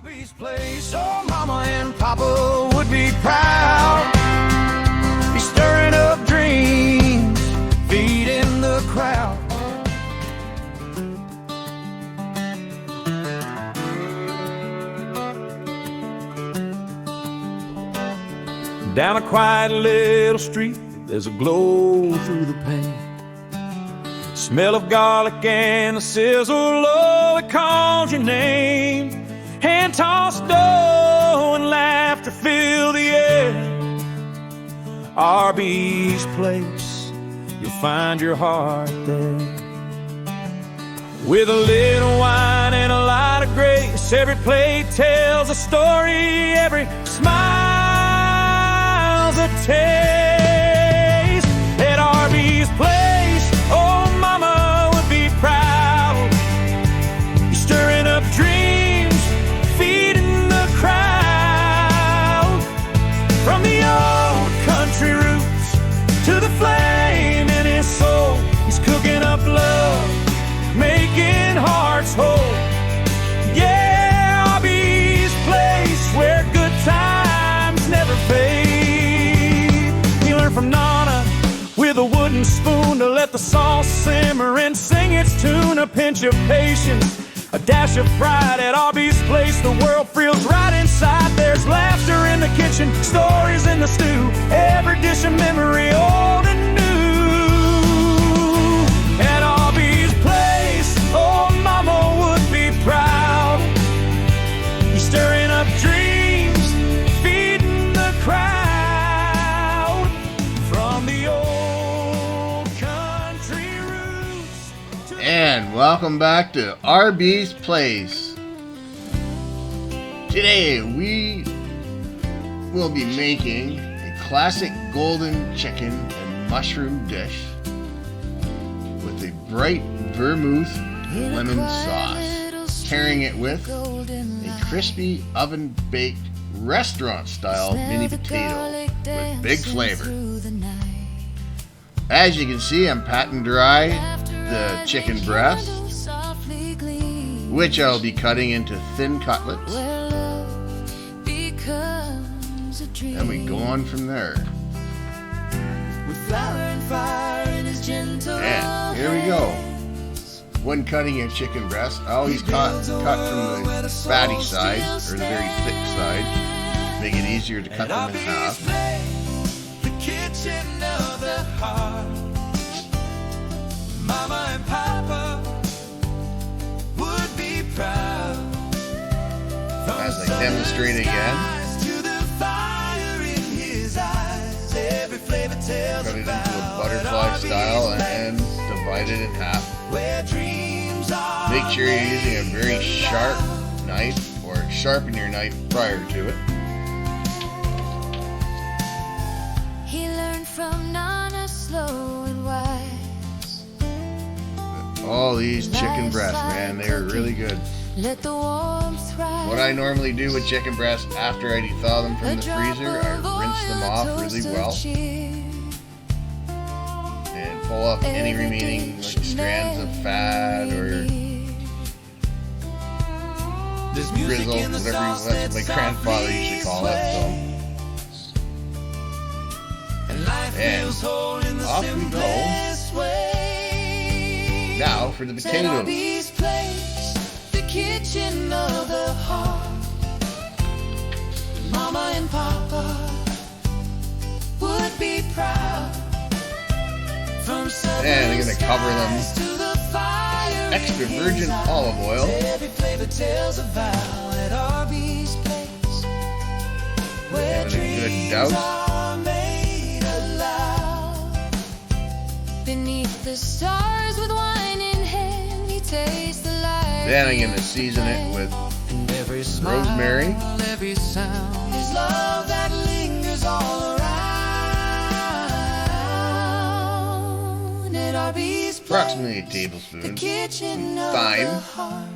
Arby's place, oh mama and papa would be proud. Be stirring up dreams, feeding the crowd. Down a quiet little street, there's a glow through the pain. Smell of garlic and a sizzle, oh, it calls your name. Hand-tossed dough and laughter fill the air. Arby's place, you'll find your heart there. With a little wine and a lot of grace, every plate tells a story, every smile's a taste. At Arby's place, oh mama would be proud. You're stirring up dreams, feeding the crowd. From the old country roots to the flame in his soul, he's cooking up love, making hearts whole. Yeah, Arby's place, where good times never fade. He learned from Nana with a wooden spoon to let the sauce simmer and sing its tune. A pinch of patience, a dash of pride. At Arby's place, the world feels right inside. There's laughter in the kitchen, stories in the stew, every dish a memory, old and new. At Arby's place, oh mama would be proud. He's stirring up dreams, feeding the crowd. From the old country roots to And welcome back to Arby's Place. Today we will be making a classic golden chicken and mushroom dish with a bright vermouth-lemon sauce, pairing it with a crispy oven-baked restaurant-style mini potato with big flavor. As you can see, I'm patting dry the chicken breast, which I'll be cutting into thin cutlets, and we go on from there. And here we go. When cutting a chicken breast, I always cut from the fatty side, or the very thick side, make it easier to cut them in half. the kitchen of the heart. Mama and Papa would be proud. As I demonstrate again, To the fire in his eyes, every flavor tells cut it into a about butterfly style and divide it in half. where dreams are. Make sure you're using a very sharp knife, or sharpen your knife prior to it. He learned from Nana, slow and wise. All these chicken breasts, man, they are really good. Let the warmth rise. What I normally do with chicken breasts after I thaw them from the freezer, I rinse them off really well and pull off any remaining strands of fat or grizzle, whatever that's what my grandfather used to call it. And off we go. Now for the potatoes. Arby's place, the kitchen of the heart. Mama and Papa would be proud. From And I'm going to cover them to the fire extra in virgin his olive oil. Every flavor tells a vow at Arby's place, where Give it a good dreams douse. are made alive. Beneath the stars with wine in hand, he tastes the light. Then I'm going to season it with And every smile, rosemary, every sound is love that lingers all around. At Arby's place, approximately a the tablespoon, kitchen of thyme. the heart.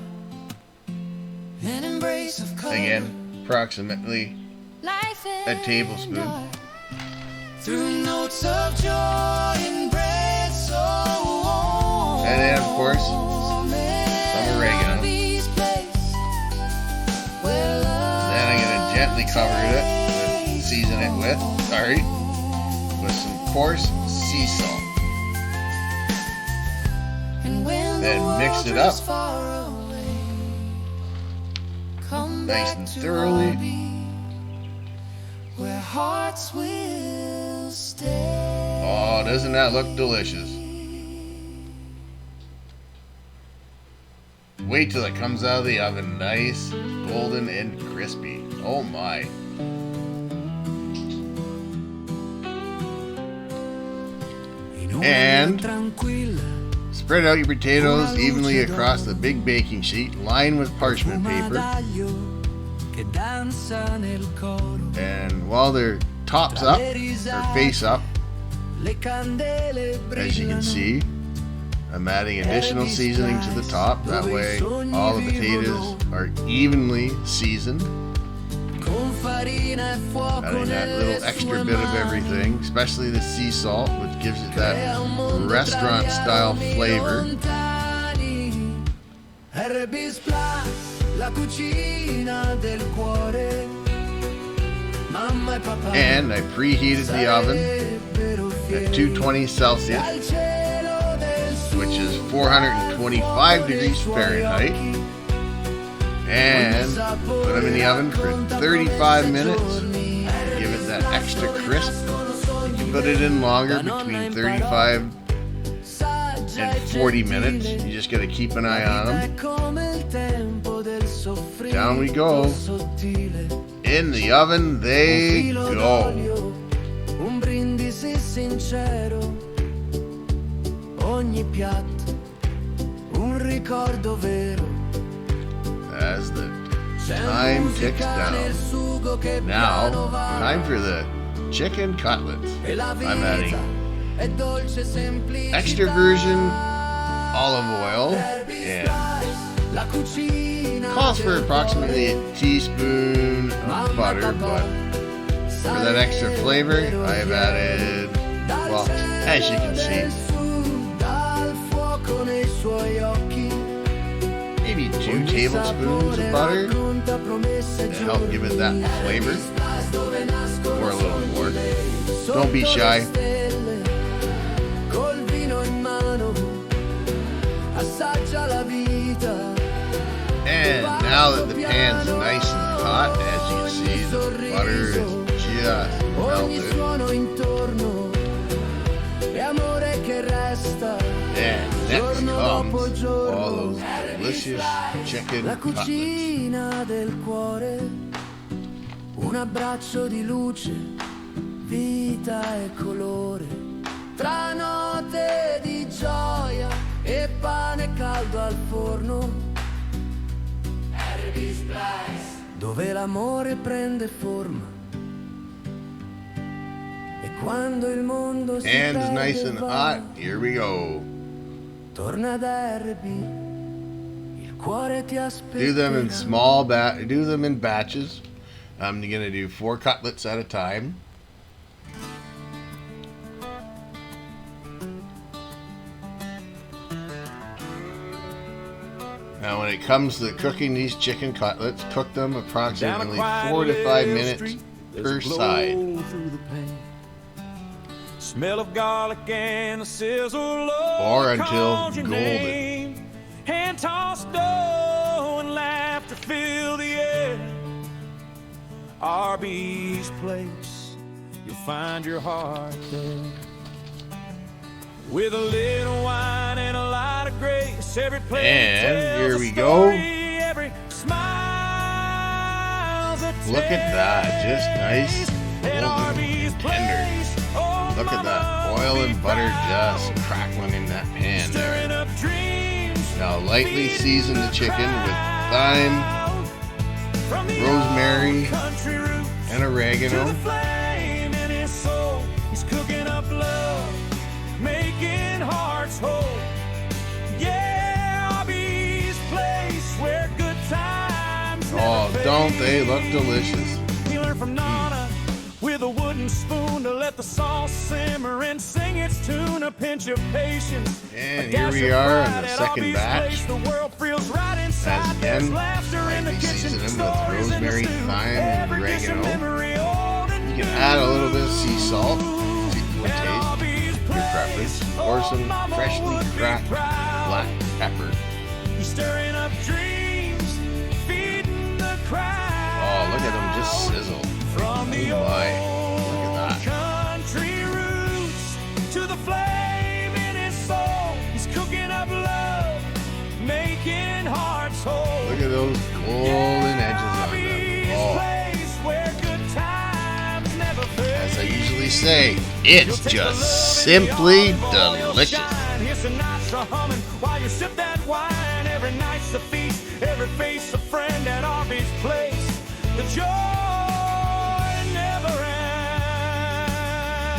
An embrace of color. again, approximately Life a and tablespoon. art. Through notes of joy and bread so warm. And then, of course, some oregano. Arby's place, where gently covered it, season it with some coarse sea salt. Then mix it up nice and thoroughly. Oh, doesn't that look delicious? Wait till it comes out of the oven, nice, golden, and crispy. Oh my. And spread out your potatoes evenly across the big baking sheet, lined with parchment paper. And while they're tops up, or face up, as you can see, I'm adding additional seasoning to the top. That way all the potatoes are evenly seasoned. Adding that little extra bit of everything, especially the sea salt, which gives it that restaurant style flavor. And I preheated the oven at 220 Celsius, which is 425 degrees Fahrenheit, and put them in the oven for 35 minutes. Give it that extra crisp. You can put it in longer, between 35 and 40 minutes. You just got to keep an eye on them. Down we go. In the oven they go. As the time ticks down. Now, time for the chicken cutlets. I'm adding extra virgin olive oil, and calls for approximately a teaspoon of butter, but for that extra flavor, I have added, well, as you can see, maybe 2 tablespoons of butter to help give it that flavor, or a little more. Don't be shy. And now that the pan's nice and hot, as you can see, the butter is just melted. And next comes all those delicious chicken cutlets. Un abbraccio di luce, vita e colore, tra note di gioia e pane caldo al forno, dove l'amore prende forma. E quando il mondo si And it's nice and va, hot. Here we go. torna da Herbie, il cuore ti aspetta. Do them in batches. I'm gonna do 4 cutlets at a time. Now when it comes to cooking these chicken cutlets, cook them approximately 4 to 5 minutes per side. Smell of garlic and a sizzle Or until golden. Hand tossed dough and laughter fill the air. Arby's place, you'll find your heart there. With a little wine and a lot of grace, every plate And here we go. Look at that, just nice, golden, and tender. Look at that, oil and butter just crackling in that pan there. Now lightly season the chicken with thyme, rosemary, and oregano. Oh, don't they look delicious? with a wooden spoon to let the sauce simmer and sing its tune. A pinch of patience. And here we are on the second batch. The world feels right inside. As again, lightly season them with rosemary, thyme, and oregano. You can add a little bit of sea salt to equal taste, your preference, or some freshly cracked black pepper. Stirring up dreams, feeding the crowd. Oh, look at them just sizzle. From the Oh my, old look at that. country roots to the flame in his soul. He's cooking up love, making hearts whole. Look at those golden edges on them. Oh, as I usually say, it's just simply delicious. Here's Sinatra humming while you sip that wine. Every night's a feast, every face a friend at Arby's place. The joy never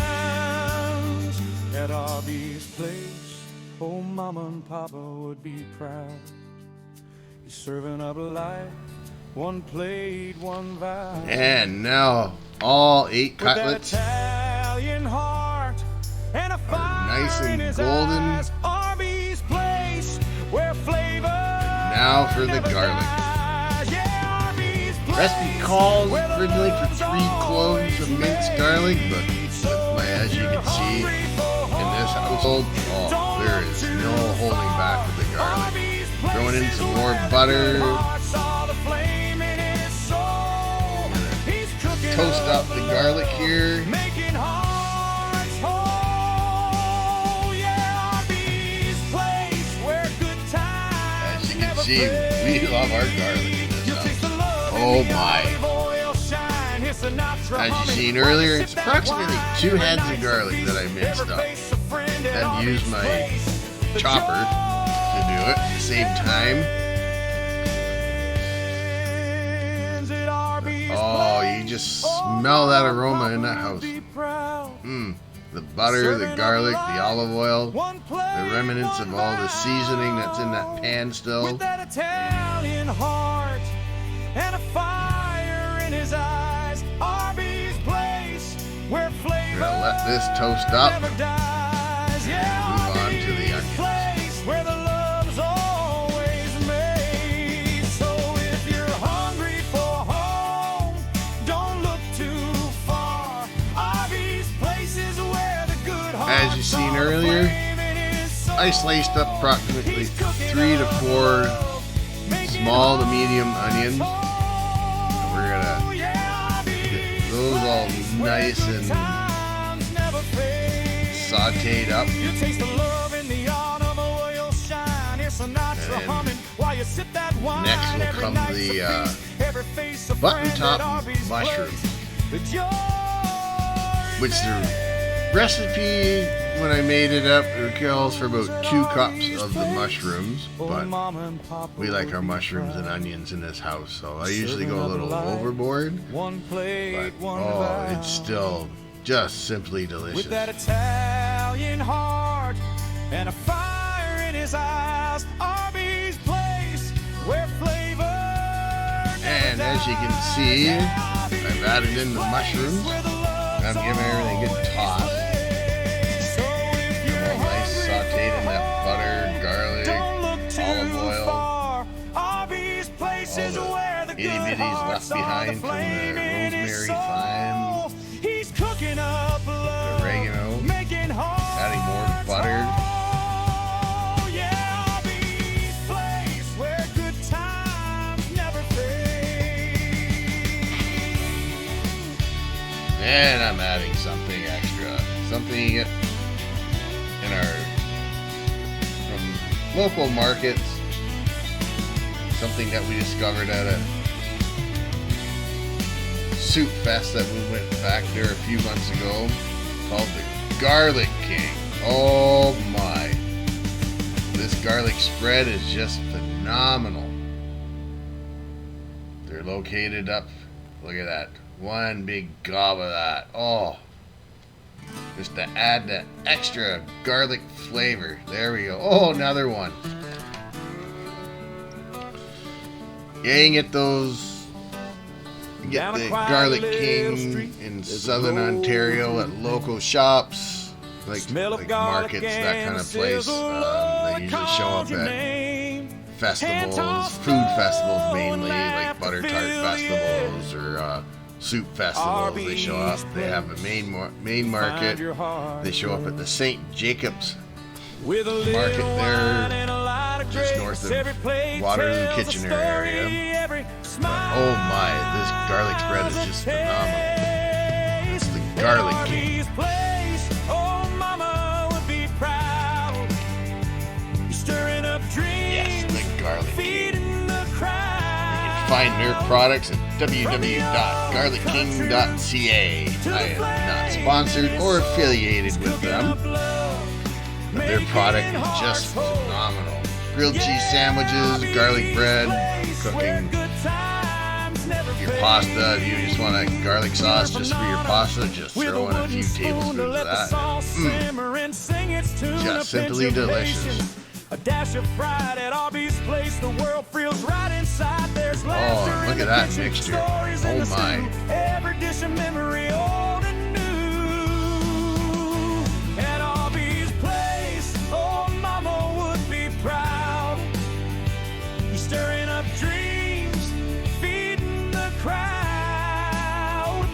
ends at Arby's place. Oh, Mama and Papa would be proud. He's serving up life, one plate, one vow. And now all 8 With that cutlets Italian heart and a fire nice and in his golden. eyes. Arby's place where flavor Now for the never garlic. dies. Yeah, Arby's place Recipe calls where the originally for love's 3 cloves of minced garlic, but as you can see in this household, oh, there is no holding back with the garlic. Throwing in some more butter, toast up the garlic here. Making hearts whole. Yeah, Arby's place where good times As you can never see, fade. we love our garlic in this You'll taste the house. love in Oh the my. olive oil shine. Here's Sinatra As you humming seen while earlier, you it's sip that approximately wine. 2 Every heads of night's a garlic feast, that I minced every up. face a friend at Then use Arby's my place. The chopper to do it at the same time. joys at Arby's Oh, you place. just Oh, smell that Mama, aroma in Papa that would house. be proud. The butter, the garlic, the olive oil, One plate, the remnants one of all the seasoning that's in that vow. pan still. With that Italian heart and a fire in his eyes. Arby's place where flavor We're gonna let this toast up. never dies. Yeah, Move on to the Arby's onions. place where the love's always made. So if you're hungry for home, don't look too far. Arby's place is where the good heart. As you seen earlier, I sliced up approximately 3 to 4 small to medium onions. We're gonna get those all nice and sauteed up. You taste the love in the olive oil shine. Here's Sinatra And humming while you sip that wine. next will Every come night's the, a feast, every face a button friend top at Arby's mushrooms. place. The joy Which the recipe, when I made it up, it calls for about 2 cups of the mushrooms, but we like our mushrooms and onions in this house, so I usually go a little overboard, One plate, but one oh, vow. it's still just simply With delicious. that Italian heart and a fire in his eyes. Arby's place where flavor And as you can see, I've added in the mushrooms. I'm giving everything a good toss. They're all nice sauteed in that butter, garlic, olive oil, all the itty bitties left behind from the rosemary, thyme, He's cooking up love, oregano, making hearts adding more butter. whole. Yeah, Arby's place where good times never fade. And I'm adding something extra. Something you get in from local markets. Something that we discovered at a soup fest that we went back there a few months ago, called the Garlic King. Oh my. This garlic spread is just phenomenal. They're located up, look at that. One big gob of that. Oh. Just to add that extra garlic flavor. There we go. Oh, another one. Yeah, you can get those You get the Garlic King in southern Ontario at local shops, like markets, that kind of place. They usually show up at festivals, food festivals mainly, like butter tart festivals or soup festivals. They show up. They have a main market. They show up at the St. Jacob's market there, just north of Waterloo Kitchener area. Oh my, this garlic spread is just phenomenal. It's the Garlic King. Yes, the Garlic King. You can find their products at www.garlicking.ca. I am not sponsored or affiliated with them, but their product is just phenomenal. Grilled cheese sandwiches, garlic bread, cooking your pasta. If you just want a garlic sauce just for your pasta, just throw in a few tablespoons of that. Just simply delicious. A dash of pride at Arby's place. The world feels right inside. There's oh, look at that mixture. Oh my. Every dish a memory, old and new. At Arby's place, oh mama would be proud. He's stirring up dreams, feeding the crowd.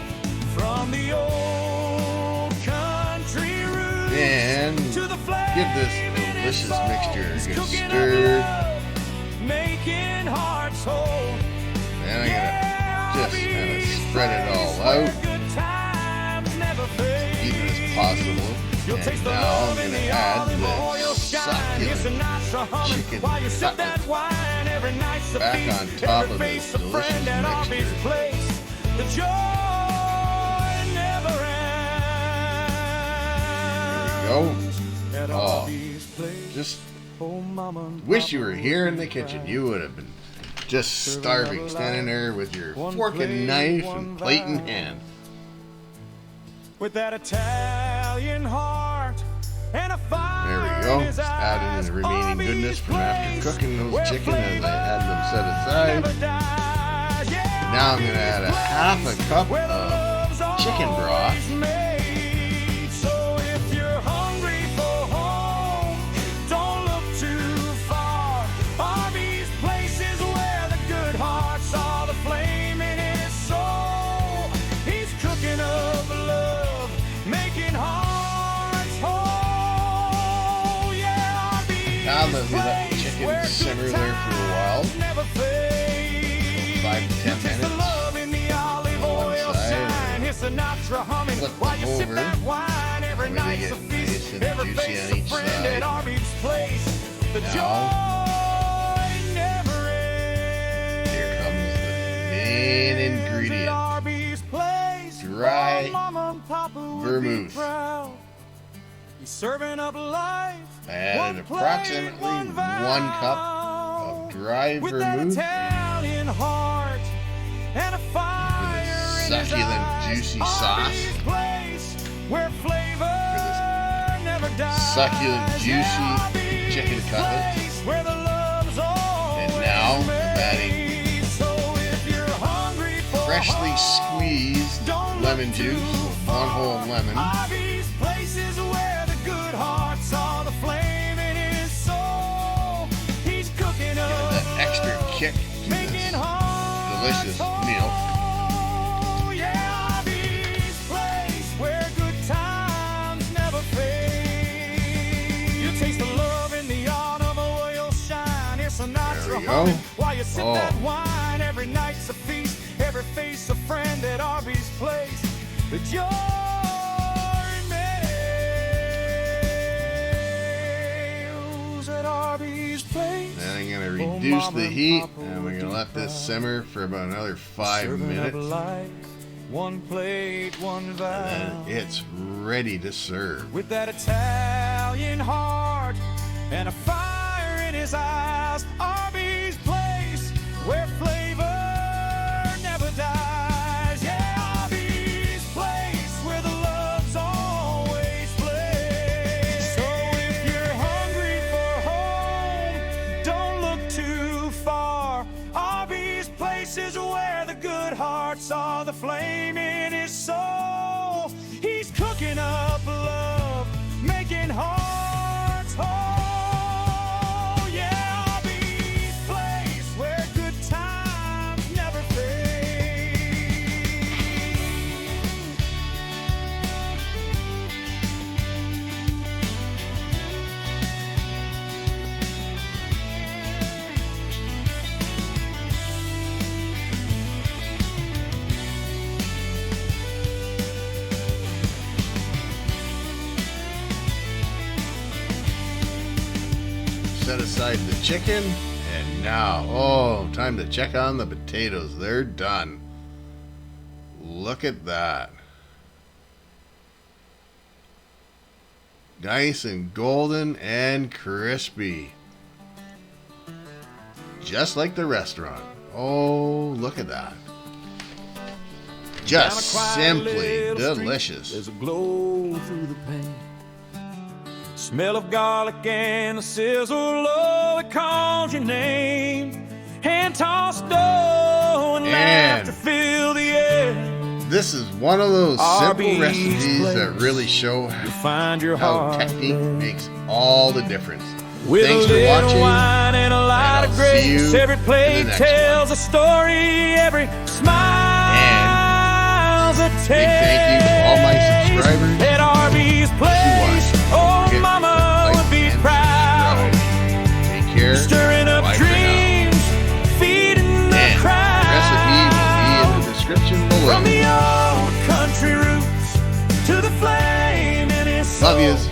From the old country roots to the flag. Give this delicious mixture a good stir. Making hearts whole. And I'm gonna just kind of spread it all out, even as possible. And now I'm gonna add the succulent chicken cutlets back on top of this delicious mixture. There we go. Oh, just wish you were here in the kitchen. You would have been just starving, standing there with your fork and knife and plate in hand. With that Italian heart and a fire. There we go. Just adding in the remaining goodness from after cooking those chicken as I had them set aside. Now I'm going to add a half a cup of chicken broth. Now let me let the chicken simmer there for a while, 5 to 10 minutes on one side, flip them over, and they get nice and juicy on each side. Now, here comes the main ingredient, dry vermouth. Serving up life. Add approximately 1 cup of dry vermouth for this succulent, juicy sauce. For this succulent, juicy chicken cutlets. And now I'm adding freshly squeezed lemon juice, 1 whole lemon. Extra kick to this delicious meal. There we go. Oh. Every night's a feast, every face a friend at Arby's place. The joy at Arby's place. Then I'm going to reduce the heat, and we're going to let this simmer for about another 5 minutes. One plate, one vow. And then it's ready to serve. With that Italian heart and a fire in his eyes, Arby's place, where flavor never dies. Yeah, Arby's place, where the love's always placed. So if you're hungry for home, don't look too far. Arby's place is where the good heart heart saw the flame in his soul. He's cooking up love, making hearts whole. Yeah, Arby's place where good times never fade. Set aside the chicken, and now, oh, time to check on the potatoes. They're done. Look at that. Nice and golden and crispy. Just like the restaurant. Oh, look at that. Just simply delicious. There's a glow through the pain. Smell of garlic and the sizzle, oh, it calls your name. Hand-tossed dough and laughter fill the air. This is one of those simple Arby's recipes place. that really show Find your how heart technique there. makes all the difference. With Thanks a for little watching, wine and a lot and of I'll see grace. you Every in the plate next tells one. a story. Every smile's a taste. Big thank you to all my subscribers. At Arby's place, oh Hit mama like would be and proud. subscribe. Take care. Stirring up Bye for now. dreams, feeding the And crowd. the recipe will be in the description below. From the old country roots to the flame in his soul. Love yous.